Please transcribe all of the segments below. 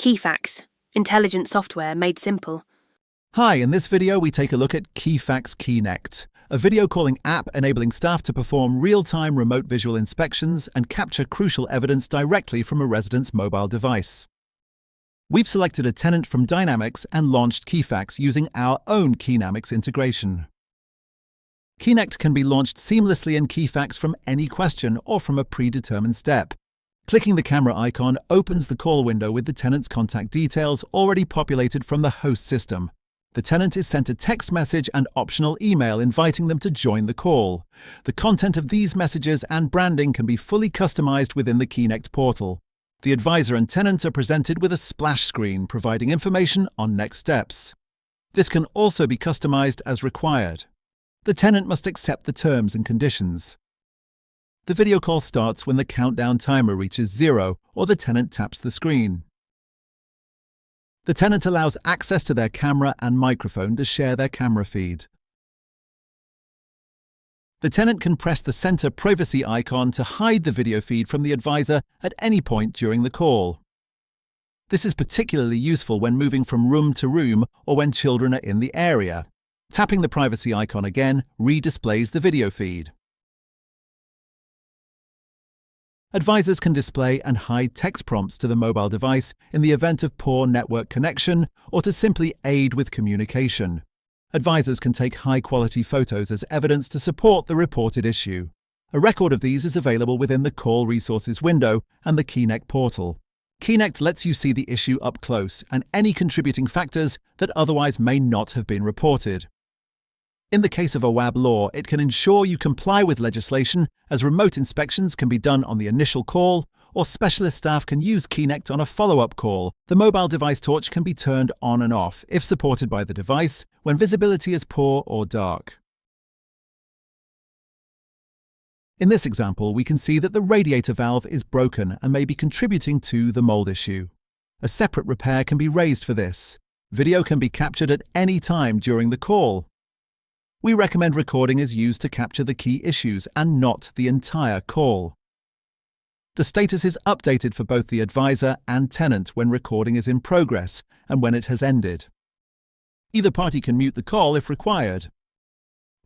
Keyfax, intelligent software made simple. Hi, in this video we take a look at Keyfax KeyNect, a video calling app enabling staff to perform real-time remote visual inspections and capture crucial evidence directly from a resident's mobile device. We've selected a tenant from Dynamics and launched Keyfax using our own Keynomics integration. KeyNect can be launched seamlessly in Keyfax from any question or from a predetermined step. Clicking the camera icon opens the call window with the tenant's contact details already populated from the host system. The tenant is sent a text message and optional email inviting them to join the call. The content of these messages and branding can be fully customized within the KeyNect portal. The advisor and tenant are presented with a splash screen providing information on next steps. This can also be customized as required. The tenant must accept the terms and conditions. The video call starts when the countdown timer reaches 0 or the tenant taps the screen. The tenant allows access to their camera and microphone to share their camera feed. The tenant can press the center privacy icon to hide the video feed from the advisor at any point during the call. This is particularly useful when moving from room to room or when children are in the area. Tapping the privacy icon again redisplays the video feed. Advisors can display and hide text prompts to the mobile device in the event of poor network connection or to simply aid with communication. Advisors can take high-quality photos as evidence to support the reported issue. A record of these is available within the Call Resources window and the KeyNect portal. KeyNect lets you see the issue up close and any contributing factors that otherwise may not have been reported. In the case of Awaab Law, it can ensure you comply with legislation as remote inspections can be done on the initial call, or specialist staff can use KeyNect on a follow-up call. The mobile device torch can be turned on and off, if supported by the device, when visibility is poor or dark. In this example, we can see that the radiator valve is broken and may be contributing to the mold issue. A separate repair can be raised for this. Video can be captured at any time during the call. We recommend recording is used to capture the key issues and not the entire call. The status is updated for both the advisor and tenant when recording is in progress and when it has ended. Either party can mute the call if required.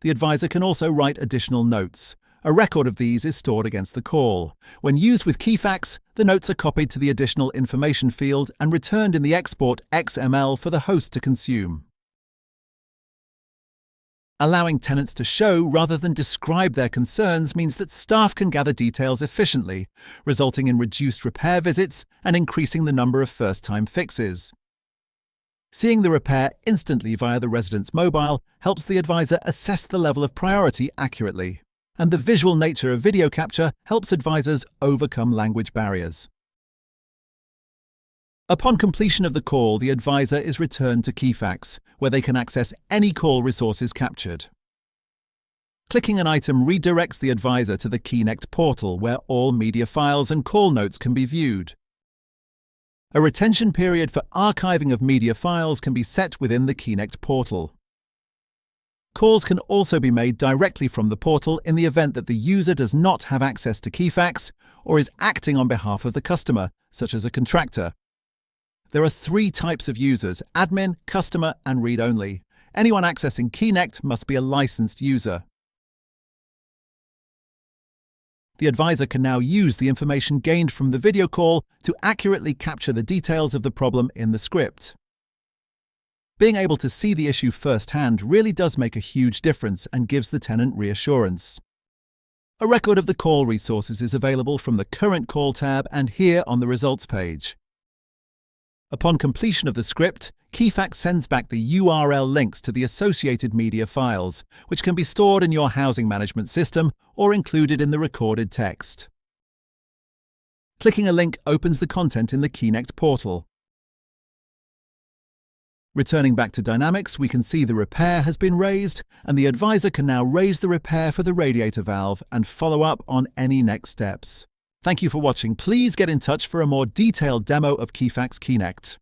The advisor can also write additional notes. A record of these is stored against the call. When used with Keyfax, the notes are copied to the additional information field and returned in the export XML for the host to consume. Allowing tenants to show rather than describe their concerns means that staff can gather details efficiently, resulting in reduced repair visits and increasing the number of first-time fixes. Seeing the repair instantly via the resident's mobile helps the advisor assess the level of priority accurately, and the visual nature of video capture helps advisors overcome language barriers. Upon completion of the call, the advisor is returned to Keyfax, where they can access any call resources captured. Clicking an item redirects the advisor to the KeyNect portal, where all media files and call notes can be viewed. A retention period for archiving of media files can be set within the KeyNect portal. Calls can also be made directly from the portal in the event that the user does not have access to Keyfax or is acting on behalf of the customer, such as a contractor. There are 3 types of users: admin, customer, and read-only. Anyone accessing KeyNect must be a licensed user. The advisor can now use the information gained from the video call to accurately capture the details of the problem in the script. Being able to see the issue firsthand really does make a huge difference and gives the tenant reassurance. A record of the call resources is available from the Current Call tab and here on the Results page. Upon completion of the script, Keyfax sends back the URL links to the associated media files, which can be stored in your housing management system or included in the recorded text. Clicking a link opens the content in the KeyNect portal. Returning back to Dynamics, we can see the repair has been raised, and the advisor can now raise the repair for the radiator valve and follow up on any next steps. Thank you for watching. Please get in touch for a more detailed demo of Keyfax KeyNect.